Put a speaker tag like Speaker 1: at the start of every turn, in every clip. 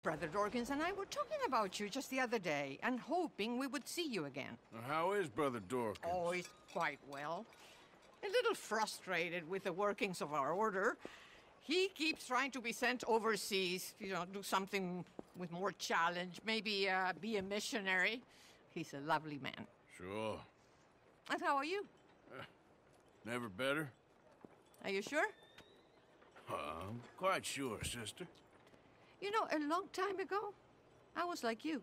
Speaker 1: Brother Dorkins and I were talking about you just the other day and hoping we would see you again.
Speaker 2: How is Brother Dorkins?
Speaker 1: Oh, he's quite well. A little frustrated with the workings of our order. He keeps trying to be sent overseas, you know, do something with more challenge, maybe be a missionary. He's a lovely man.
Speaker 2: Sure.
Speaker 1: And how are you?
Speaker 2: Never better?
Speaker 1: Are you sure?
Speaker 2: I'm quite sure, sister.
Speaker 1: You know, a long time ago, I was like you.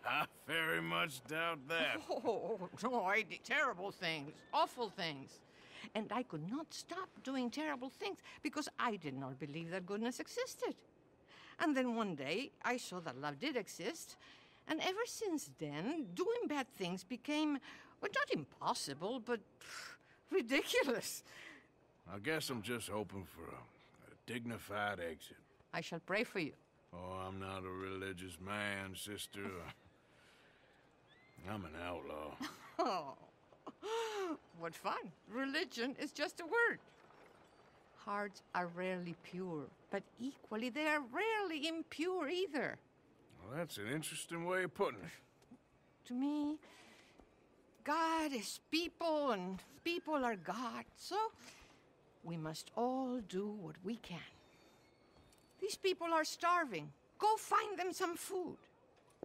Speaker 2: I very much doubt that.
Speaker 1: Oh, no, I did terrible things, awful things. And I could not stop doing terrible things because I did not believe that goodness existed. And then one day, I saw that love did exist. And ever since then, doing bad things became, well, not impossible, but ridiculous.
Speaker 2: I guess I'm just hoping for a dignified exit.
Speaker 1: I shall pray for you.
Speaker 2: Oh, I'm not a religious man, sister. I'm an outlaw.
Speaker 1: Oh, what fun. Religion is just a word. Hearts are rarely pure, but equally they are rarely impure either.
Speaker 2: Well, that's an interesting way of putting it.
Speaker 1: To me, God is people and people are God, so we must all do what we can. These people are starving. Go find them some food.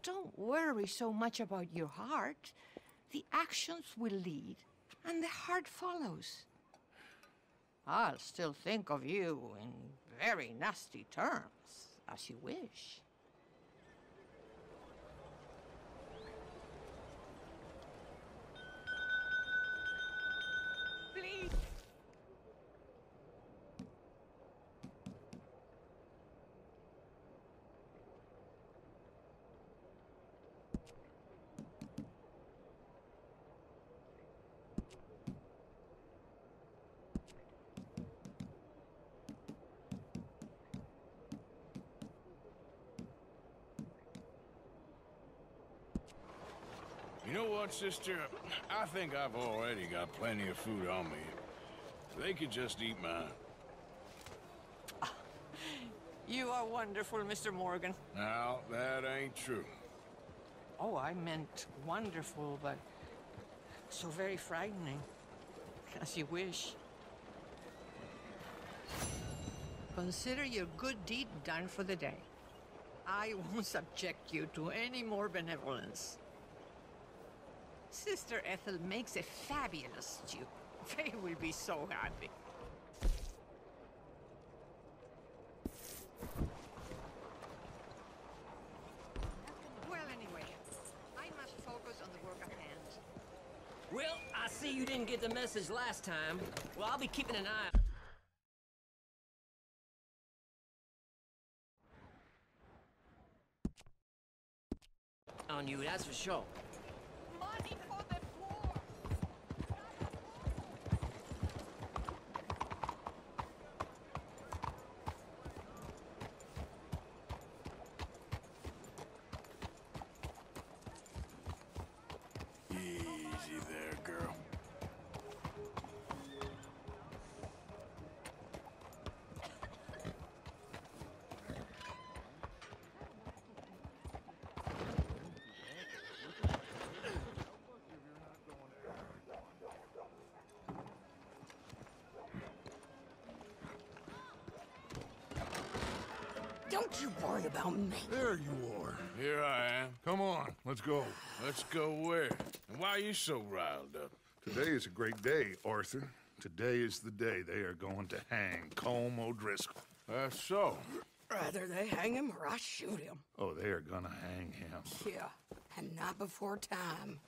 Speaker 1: Don't worry so much about your heart. The actions will lead, and the heart follows. I'll still think of you in very nasty terms, as you wish. Please.
Speaker 2: You know what, sister? I think I've already got plenty of food on me. They could just eat mine.
Speaker 1: You are wonderful, Mr. Morgan.
Speaker 2: Now, that ain't true.
Speaker 1: Oh, I meant wonderful, but so very frightening. As you wish. Consider your good deed done for the day. I won't subject you to any more benevolence. Sister Ethel makes a fabulous stew. They will be so happy. Well, anyway, I must focus on the work at hand.
Speaker 3: Well, I see you didn't get the message last time. Well, I'll be keeping an eye on you, that's for sure.
Speaker 1: Money for the poor!
Speaker 2: Easy there, girl.
Speaker 4: Don't you worry about me.
Speaker 5: There you are.
Speaker 2: Here I am.
Speaker 5: Come on, let's go.
Speaker 2: Let's go where? And why are you so riled up?
Speaker 5: Today is a great day, Arthur. Today is the day they are going to hang Colm O'Driscoll.
Speaker 2: That's so.
Speaker 4: Rather they hang him or I shoot him.
Speaker 5: Oh, they are gonna hang him.
Speaker 4: Yeah, and not before time.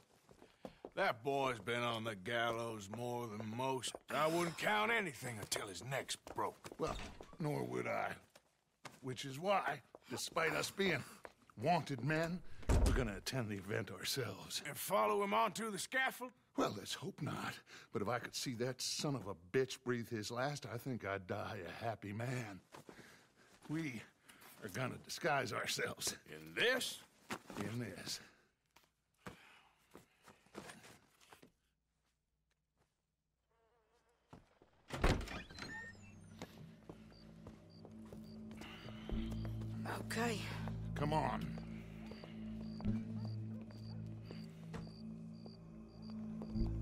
Speaker 2: That boy's been on the gallows more than most. I wouldn't count anything until his neck's broke.
Speaker 5: Well, nor would I. Which is why, despite us being wanted men, we're gonna attend the event ourselves.
Speaker 2: And follow him onto the scaffold?
Speaker 5: Well, let's hope not. But if I could see that son of a bitch breathe his last, I think I'd die a happy man. We are gonna disguise ourselves.
Speaker 2: In this?
Speaker 5: In this.
Speaker 4: Okay,
Speaker 5: Come on.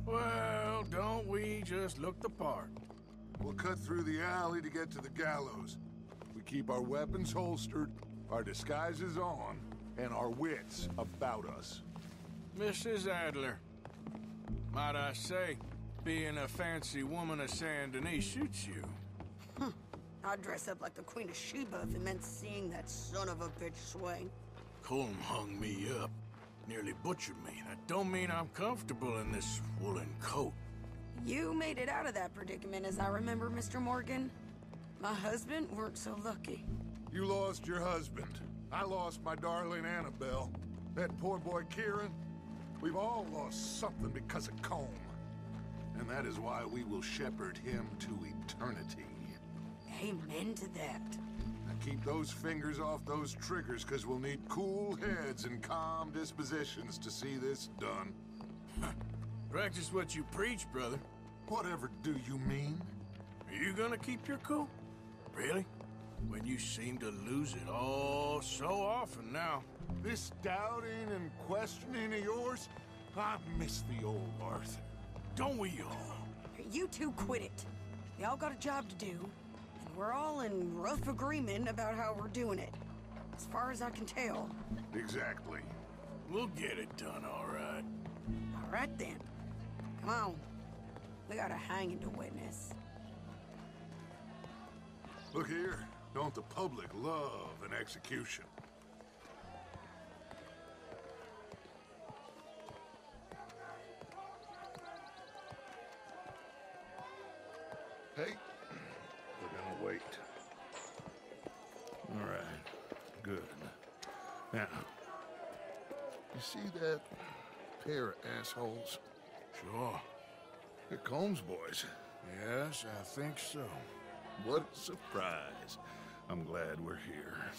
Speaker 2: Well, don't we just look the part?
Speaker 5: We'll cut through the alley to get to the gallows. We keep our weapons holstered, our disguises on, and our wits about us.
Speaker 2: Mrs. Adler, might I say, being a fancy woman of Saint Denis suits you.
Speaker 4: I'd dress up like the Queen of Sheba if it meant seeing that son of a bitch swing.
Speaker 2: Colm hung me up, nearly butchered me. That don't mean I'm comfortable in this woolen coat.
Speaker 4: You made it out of that predicament, as I remember, Mr. Morgan. My husband weren't so lucky.
Speaker 5: You lost your husband. I lost my darling Annabelle. That poor boy Kieran. We've all lost something because of Colm. And that is why we will shepherd him to eternity.
Speaker 4: Amen to that.
Speaker 5: Now keep those fingers off those triggers, because we'll need cool heads and calm dispositions to see this done.
Speaker 2: Practice what you preach, brother.
Speaker 5: Whatever do you mean?
Speaker 2: Are you gonna keep your cool? Really? When you seem to lose it all so often now.
Speaker 5: This doubting and questioning of yours, I miss the old Arthur.
Speaker 2: Don't we all?
Speaker 4: You two quit it. Y'all got a job to do, and we're all in rough agreement about how we're doing it. As far as I can tell.
Speaker 5: Exactly.
Speaker 2: We'll get it done, all right.
Speaker 4: All right then. Come on. We got a hanging to witness.
Speaker 5: Look here, don't the public love an execution? Hey, we're gonna wait. All right, good. Now, you see that pair of assholes?
Speaker 2: Sure.
Speaker 5: They're Colm's boys.
Speaker 2: Yes, I think so.
Speaker 5: What a surprise. I'm glad we're here.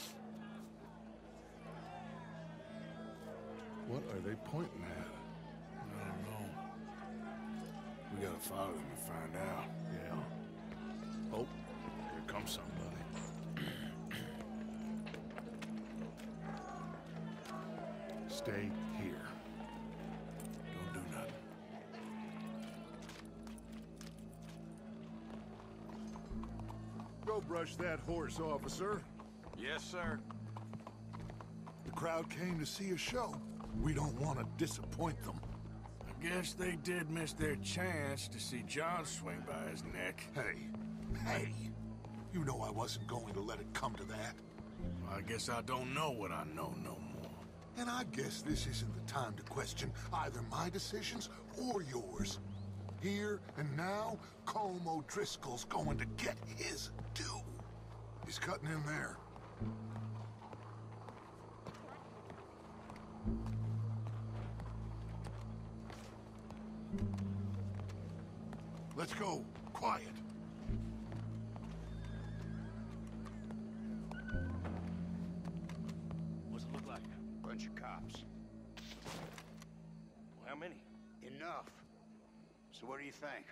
Speaker 5: What are they pointing at?
Speaker 2: I don't know. We gotta follow them and find out.
Speaker 5: Yeah. Oh, here comes somebody. Stay here.
Speaker 2: Don't do nothing.
Speaker 5: Go brush that horse, officer.
Speaker 2: Yes, sir.
Speaker 5: The crowd came to see a show. We don't want to disappoint them.
Speaker 2: I guess they did miss their chance to see John swing by his neck.
Speaker 5: Hey, you know I wasn't going to let it come to that.
Speaker 2: Well, I guess I don't know what I know no more.
Speaker 5: And I guess this isn't the time to question either my decisions or yours. Here and now, Colm O'Driscoll's going to get his due. He's cutting in there. Let's go. Quiet.
Speaker 6: What's it look like?
Speaker 7: Bunch of cops.
Speaker 6: Well, how many?
Speaker 7: Enough. So what do you think?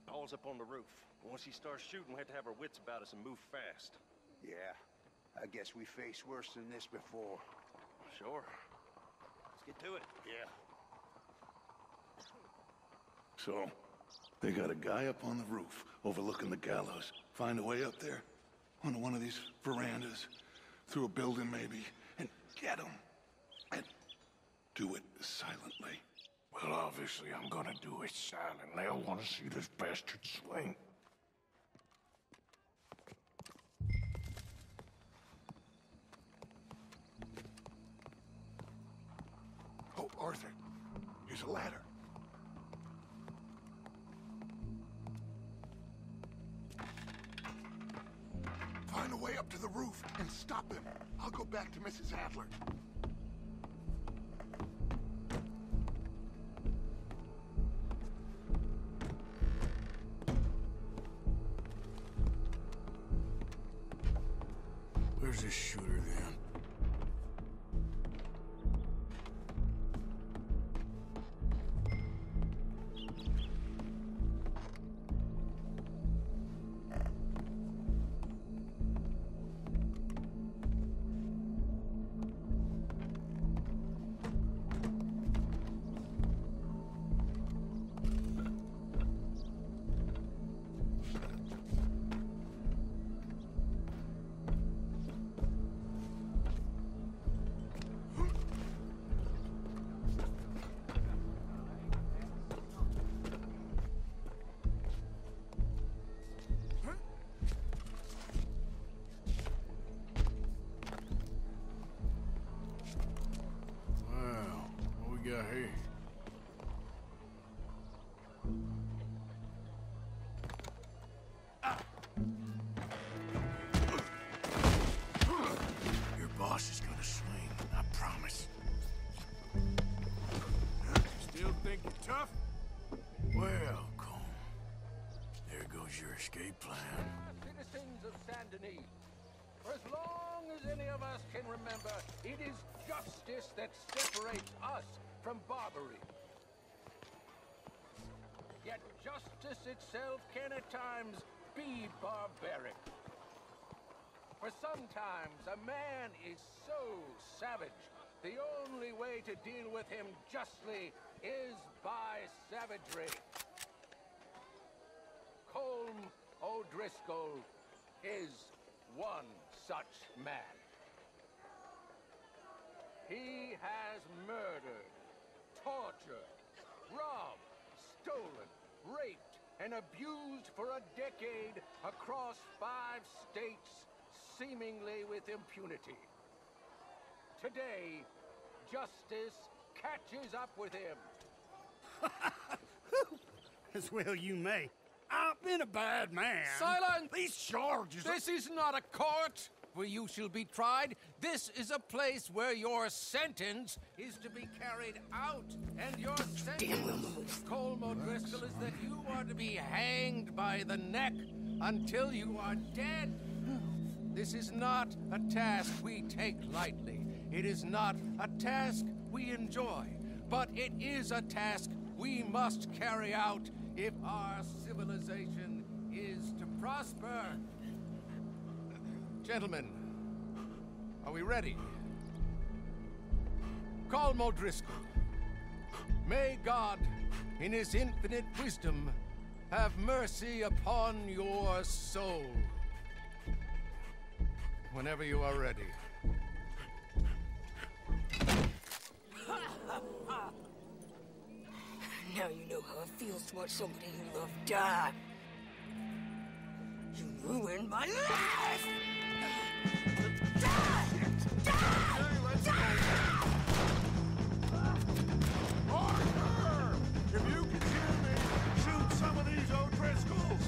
Speaker 6: Paul's up on the roof. Once he starts shooting, we have to have our wits about us and move fast.
Speaker 7: Yeah, I guess we faced worse than this before.
Speaker 6: Sure. Let's get to it.
Speaker 7: Yeah.
Speaker 5: So, they got a guy up on the roof overlooking the gallows. Find a way up there, onto one of these verandas, through a building maybe, and get him. And do it silently.
Speaker 2: Well, obviously, I'm gonna do it silently. I want to see this bastard swing.
Speaker 5: Oh, Arthur, here's a ladder. Find a way up to the roof and stop him. I'll go back to Mrs. Adler.
Speaker 2: Where's this shooter then? escape plan.
Speaker 8: Citizens of Saint Denis, for as long as any of us can remember, it is justice that separates us from barbary. Yet justice itself can at times be barbaric. For sometimes a man is so savage, the only way to deal with him justly is by savagery. Colm O'Driscoll is one such man. He has murdered, tortured, robbed, stolen, raped, and abused for a decade across 5 states, seemingly with impunity. Today, justice catches up with him.
Speaker 9: As well you may. I've been a bad man.
Speaker 8: Silence!
Speaker 9: These charges...
Speaker 8: This is not a court where you shall be tried. This is a place where your sentence is to be carried out. And your sentence, Colm O'Driscoll, is that you are to be hanged by the neck until you are dead. This is not a task we take lightly. It is not a task we enjoy. But it is a task we must carry out if our civilization is to prosper. Gentlemen, are we ready? Colm O'Driscoll, may God, in his infinite wisdom, have mercy upon your soul. Whenever you are ready.
Speaker 4: Now you know how it feels to watch somebody you love die. You ruined my life! Die!
Speaker 5: Arthur! If you can hear me, shoot some of these O'Driscolls!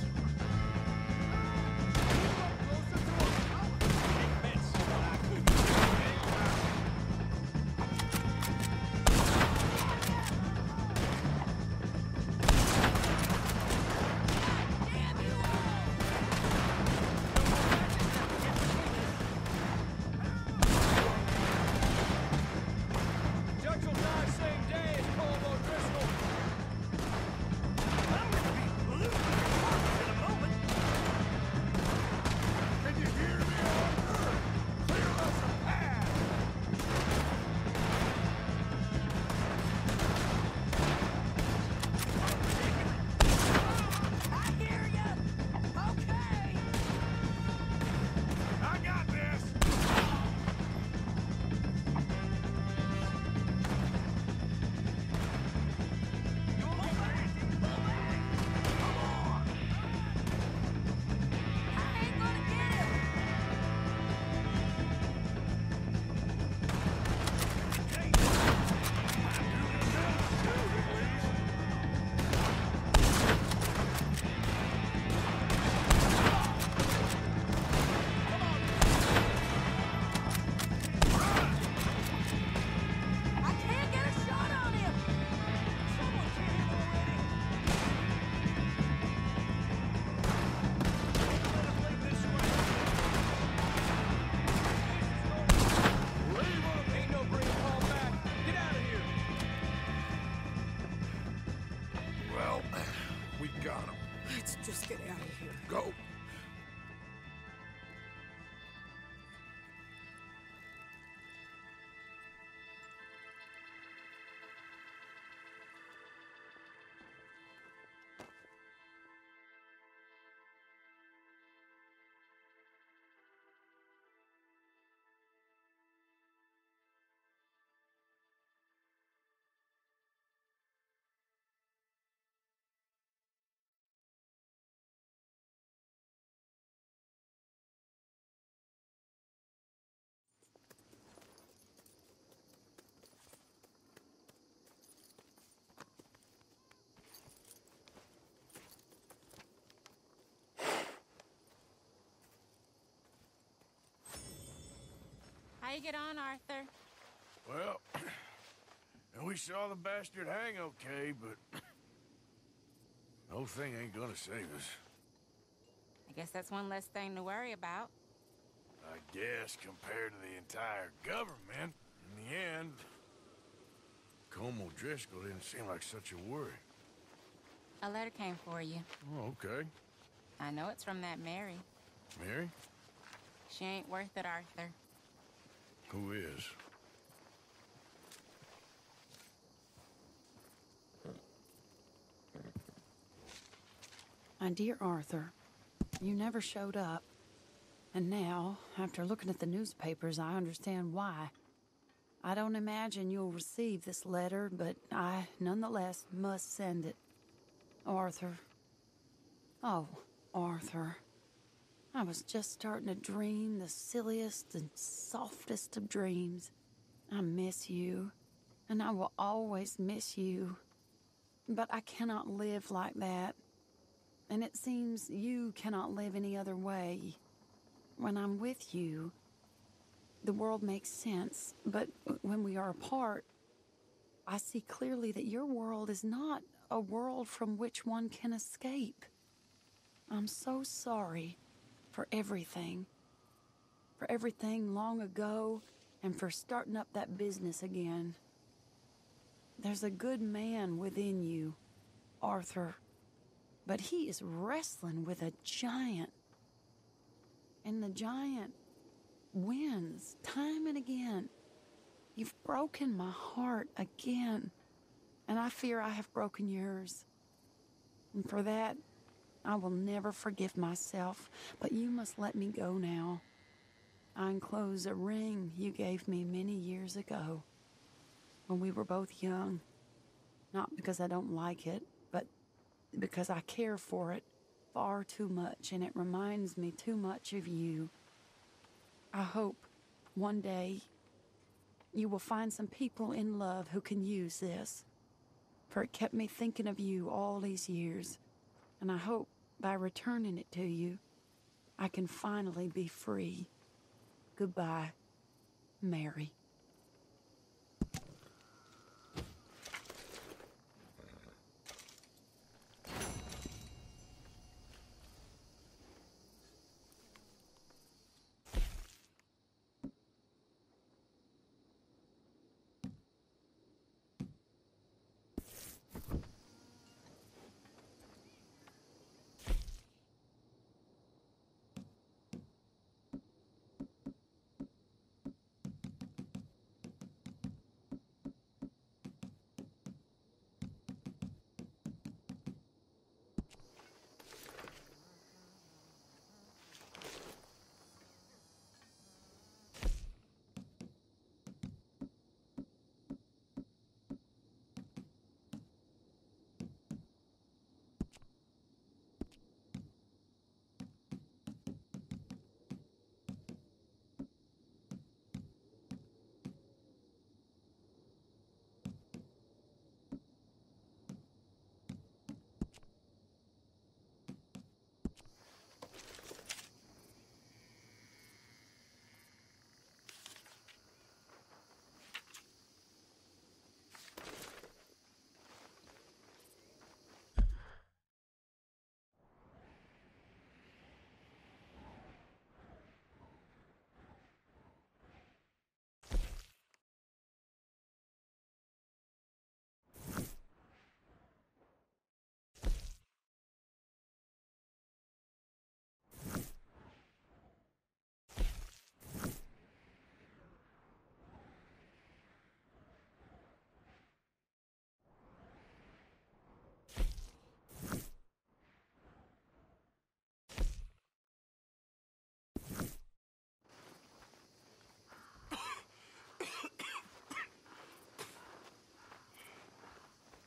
Speaker 4: Let's just get out of here.
Speaker 5: Go!
Speaker 10: How you get on, Arthur?
Speaker 2: Well, we saw the bastard hang okay, but the whole thing ain't gonna save us.
Speaker 10: Guess that's one less thing to worry about.
Speaker 2: I guess compared to the entire government, in the end, Colm O'Driscoll didn't seem like such a worry.
Speaker 10: A letter came for you.
Speaker 2: Oh, okay.
Speaker 10: I know it's from that Mary.
Speaker 2: Mary?
Speaker 10: She ain't worth it, Arthur.
Speaker 2: Who is?
Speaker 4: My dear Arthur, you never showed up. And now, after looking at the newspapers, I understand why. I don't imagine you'll receive this letter, but I, nonetheless, must send it. Arthur. Oh, Arthur. I was just starting to dream the silliest and softest of dreams. I miss you, and I will always miss you. But I cannot live like that. And it seems you cannot live any other way. When I'm with you, the world makes sense, but when we are apart, I see clearly that your world is not a world from which one can escape. I'm so sorry for everything long ago, and for starting up that business again. There's a good man within you, Arthur, but he is wrestling with a giant. And the giant wins time and again. You've broken my heart again, and I fear I have broken yours. And for that, I will never forgive myself, but you must let me go now. I enclose a ring you gave me many years ago, when we were both young. Not because I don't like it, but because I care for it far too much, and it reminds me too much of you. I hope one day you will find some people in love who can use this, for it kept me thinking of you all these years, and I hope by returning it to you, I can finally be free. Goodbye, Mary.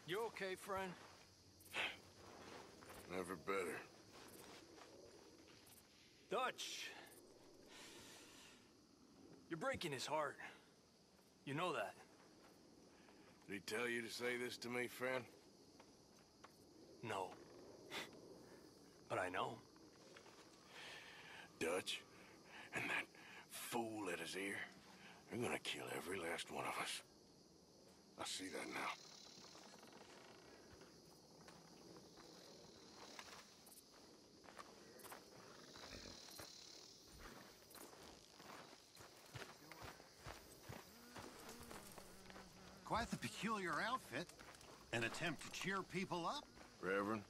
Speaker 6: You okay, friend?
Speaker 2: Never better.
Speaker 6: Dutch! You're breaking his heart. You know that.
Speaker 2: Did he tell you to say this to me, friend?
Speaker 6: No. But I know.
Speaker 2: Dutch and that fool at his ear, they're gonna kill every last one of us. I see that now.
Speaker 11: Quite the peculiar outfit. An attempt to cheer people up?
Speaker 2: Reverend.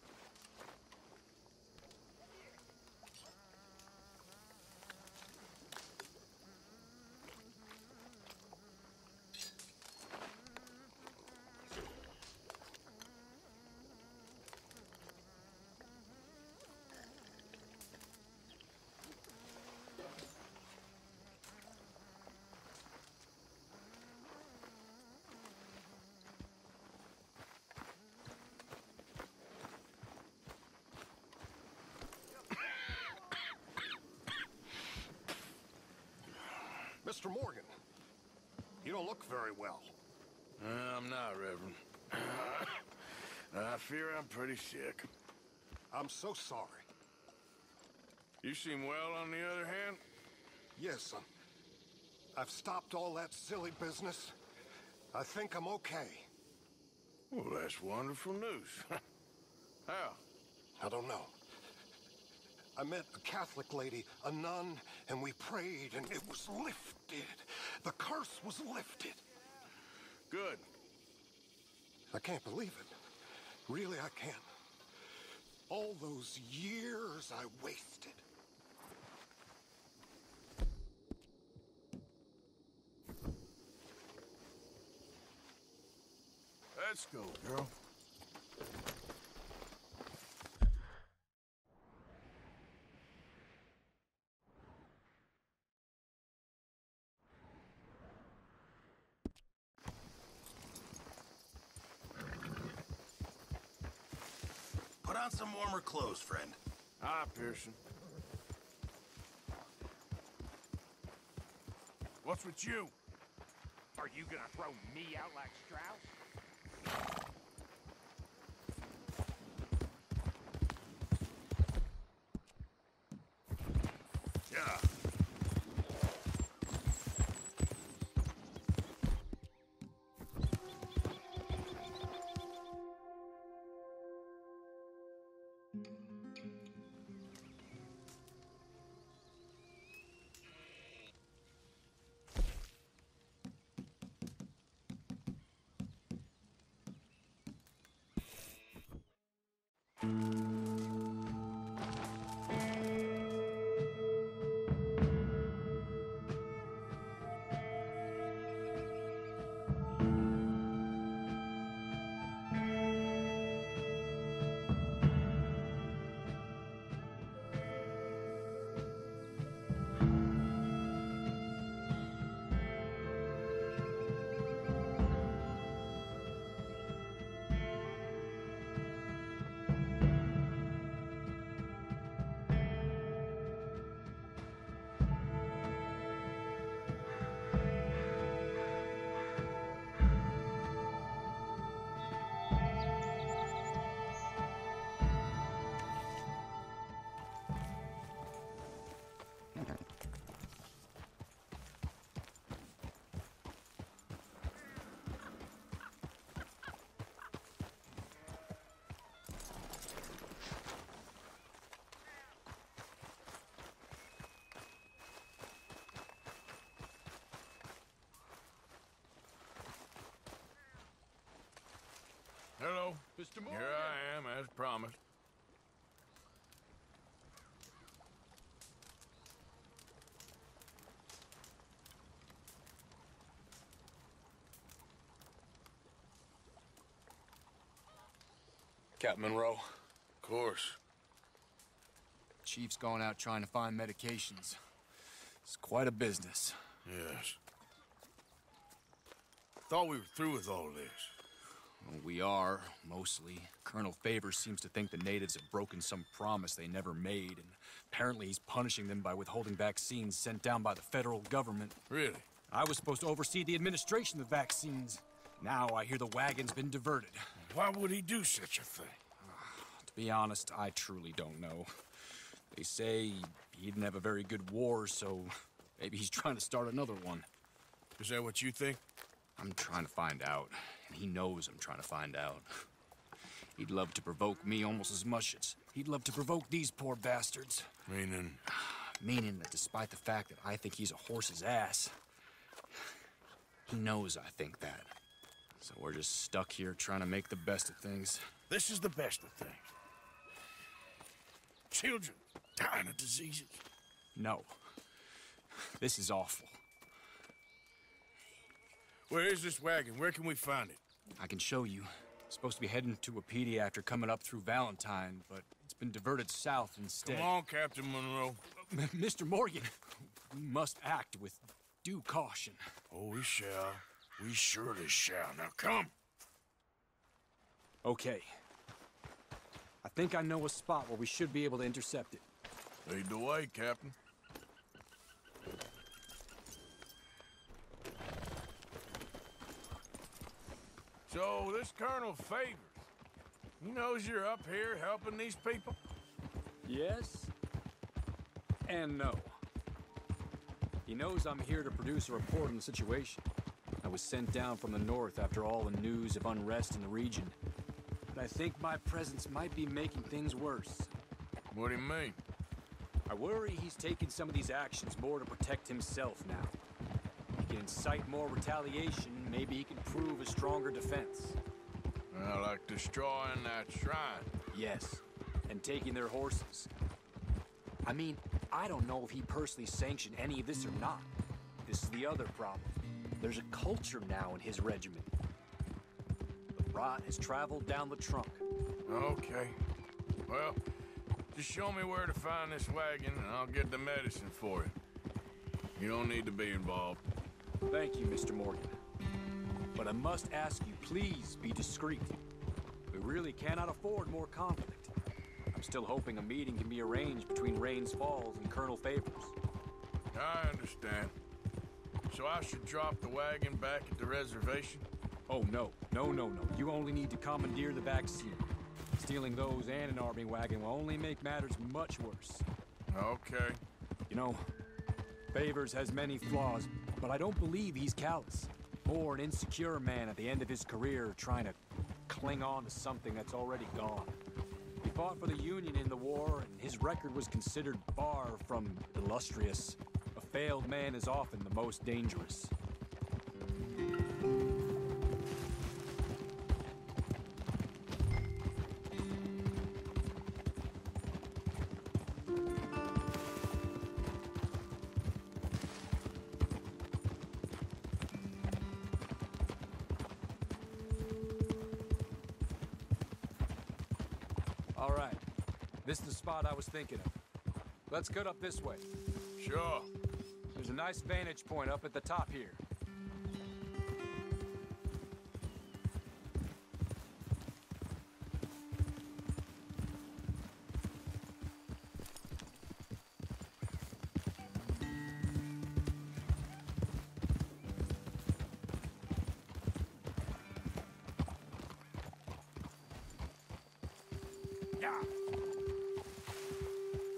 Speaker 11: Mr. Morgan, you don't look very well.
Speaker 2: I'm not, Reverend. I fear I'm pretty sick.
Speaker 11: I'm so sorry.
Speaker 2: You seem well, on the other hand?
Speaker 11: Yes, I've stopped all that silly business. I think I'm okay.
Speaker 2: Well, that's wonderful news. How?
Speaker 11: I don't know. I met a Catholic lady, a nun, and we prayed, and it was lifted. The curse was lifted.
Speaker 2: Good.
Speaker 11: I can't believe it. Really, I can't. All those years I wasted.
Speaker 2: Let's go, girl.
Speaker 12: Put on some warmer clothes, friend.
Speaker 2: Hi, Pearson. What's with you?
Speaker 13: Are you gonna throw me out like Strauss?
Speaker 2: Yeah. Hello.
Speaker 8: Mr. Morgan.
Speaker 2: Here I am, as promised.
Speaker 14: Captain Monroe.
Speaker 2: Of course.
Speaker 14: Chief's gone out trying to find medications. It's quite a business.
Speaker 2: Yes. Thought we were through with all this.
Speaker 14: Well, we are, mostly. Colonel Favors seems to think the natives have broken some promise they never made, and apparently he's punishing them by withholding vaccines sent down by the federal government.
Speaker 2: Really?
Speaker 14: I was supposed to oversee the administration of the vaccines. Now I hear the wagon's been diverted.
Speaker 2: Why would he do such a thing?
Speaker 14: To be honest, I truly don't know. They say he didn't have a very good war, so maybe he's trying to start another one.
Speaker 2: Is that what you think?
Speaker 14: I'm trying to find out, and he knows I'm trying to find out. He'd love to provoke me almost as much as he'd love to provoke these poor bastards.
Speaker 2: Meaning?
Speaker 14: Meaning that despite the fact that I think he's a horse's ass, he knows I think that. So we're just stuck here trying to make the best of things.
Speaker 2: This is the best of things. Children dying of diseases.
Speaker 14: No. This is awful.
Speaker 2: Where is this wagon? Where can we find it?
Speaker 14: I can show you. Supposed to be heading to a PD after coming up through Valentine, but it's been diverted south instead.
Speaker 2: Come on, Captain Monroe.
Speaker 14: Mr. Morgan, we must act with due caution.
Speaker 2: Oh, we shall. We surely shall. Now, come.
Speaker 14: Okay. I think I know a spot where we should be able to intercept it.
Speaker 2: Lead the way, Captain. So, this Colonel Favors, he knows you're up here helping these people?
Speaker 14: Yes. And no. He knows I'm here to produce a report on the situation. I was sent down from the north after all the news of unrest in the region. But I think my presence might be making things worse.
Speaker 2: What do you mean?
Speaker 14: I worry he's taking some of these actions more to protect himself now. He can incite more retaliation, maybe he can prove a stronger defense.
Speaker 2: Well, like destroying that shrine.
Speaker 14: Yes, and taking their horses. I mean, I don't know if he personally sanctioned any of this or not. This is the other problem. There's a culture now in his regiment. The rot has traveled down the trunk.
Speaker 2: Okay. Well, just show me where to find this wagon, and I'll get the medicine for it. You don't need to be involved.
Speaker 14: Thank you, Mr. Morgan. But I must ask you, please be discreet. We really cannot afford more conflict. I'm still hoping a meeting can be arranged between Rains Falls and Colonel Favors.
Speaker 2: I understand. So I should drop the wagon back at the reservation?
Speaker 14: Oh, no. No. You only need to commandeer the back seat. Stealing those and an army wagon will only make matters much worse.
Speaker 2: Okay.
Speaker 14: You know, Favors has many flaws, but I don't believe he's callous. More an insecure man at the end of his career trying to cling on to something that's already gone. He fought for the Union in the war, and his record was considered far from illustrious. A failed man is often the most dangerous. All right. This is the spot I was thinking of. Let's cut up this way.
Speaker 2: Sure.
Speaker 14: There's a nice vantage point up at the top here.
Speaker 2: Yeah.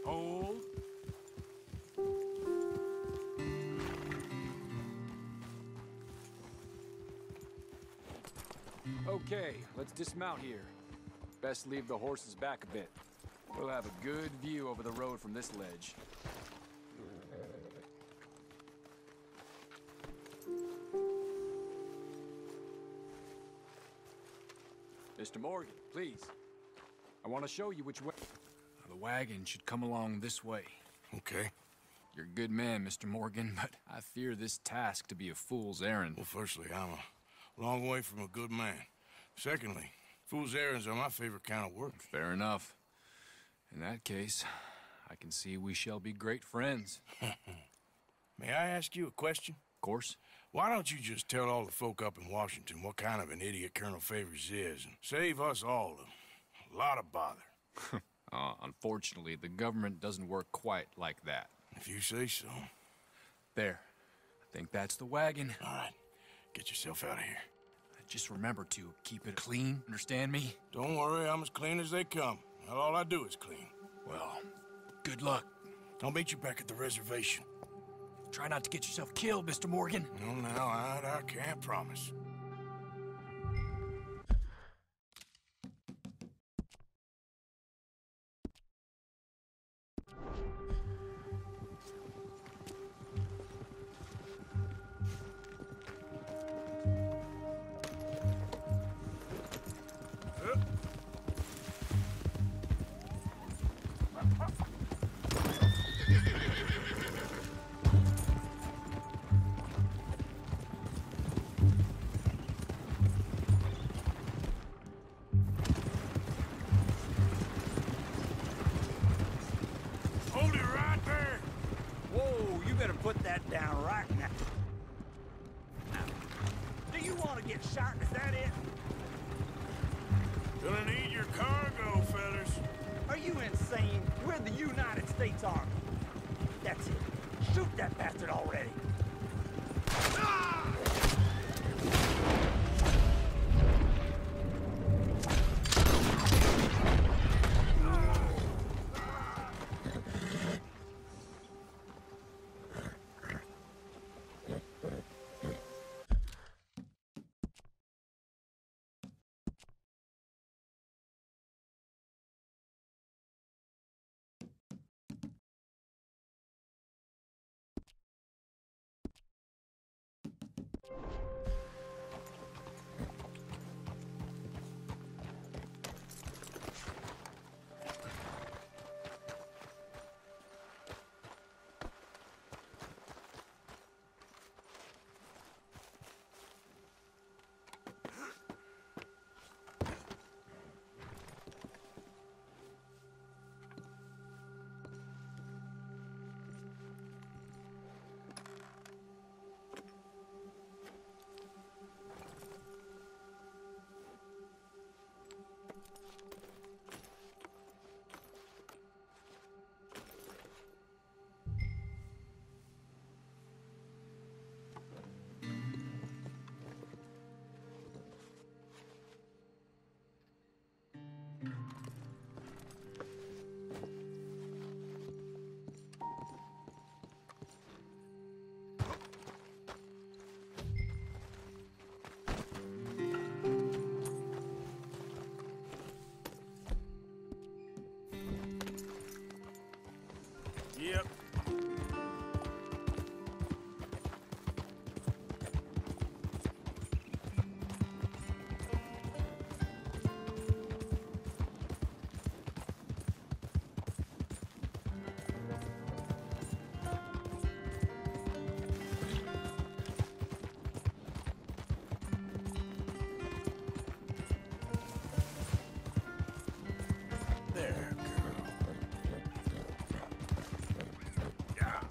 Speaker 14: Hold. Okay, let's dismount here. Best leave the horses back a bit. We'll have a good view over the road from this ledge. Mr. Morgan, please. I want to show you which way. The wagon should come along this way.
Speaker 2: Okay.
Speaker 14: You're a good man, Mr. Morgan, but I fear this task to be a fool's errand.
Speaker 2: Well, firstly, I'm a long way from a good man. Secondly, fool's errands are my favorite kind of work.
Speaker 14: Fair enough. In that case, I can see we shall be great friends.
Speaker 2: May I ask you a question?
Speaker 14: Of course.
Speaker 2: Why don't you just tell all the folk up in Washington what kind of an idiot Colonel Favors is and save us all a lot of bother?
Speaker 14: Unfortunately, the government doesn't work quite like that.
Speaker 2: If you say so.
Speaker 14: There. I think that's the wagon.
Speaker 2: All right. Get yourself out of here.
Speaker 14: Just remember to keep it clean, understand me?
Speaker 2: Don't worry, I'm as clean as they come. Not all I do is clean.
Speaker 14: Well, good luck.
Speaker 2: I'll meet you back at the reservation.
Speaker 14: Try not to get yourself killed, Mr. Morgan.
Speaker 2: No, I can't promise.
Speaker 13: want to get shot, is that it?
Speaker 2: Gonna need your cargo, fellas.
Speaker 13: Are you insane? We're the United States Army. That's it. Shoot that bastard already.
Speaker 2: Yep. There, girl. Yeah.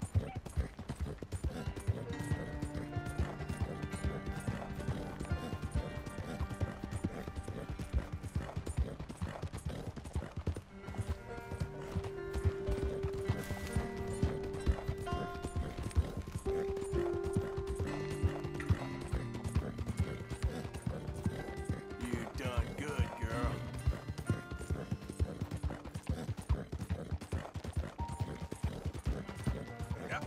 Speaker 2: You done good, girl. Yep.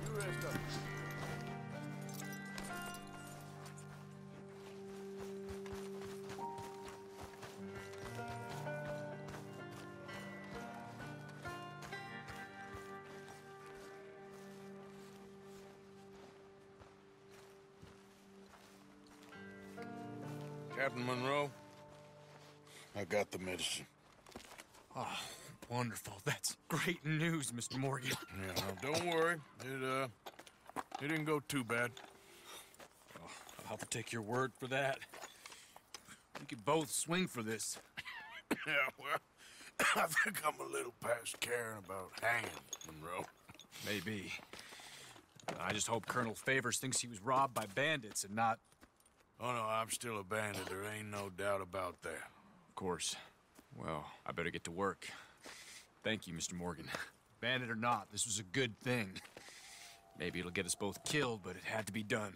Speaker 2: You rest up. Captain Monroe, I got the medicine.
Speaker 14: Oh, wonderful. That's great news, Mr. Morgan.
Speaker 2: Yeah, no, don't worry. It didn't go too bad.
Speaker 14: Oh, I'll have to take your word for that. We could both swing for this.
Speaker 2: Yeah, well, I think I'm a little past caring about hanging, Monroe.
Speaker 14: Maybe. I just hope Colonel Favors thinks he was robbed by bandits and not...
Speaker 2: Oh, no, I'm still a bandit. There ain't no doubt about that.
Speaker 14: Of course. Well, I better get to work. Thank you, Mr. Morgan. Bandit or not, this was a good thing. Maybe it'll get us both killed, but it had to be done.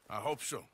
Speaker 2: I hope so.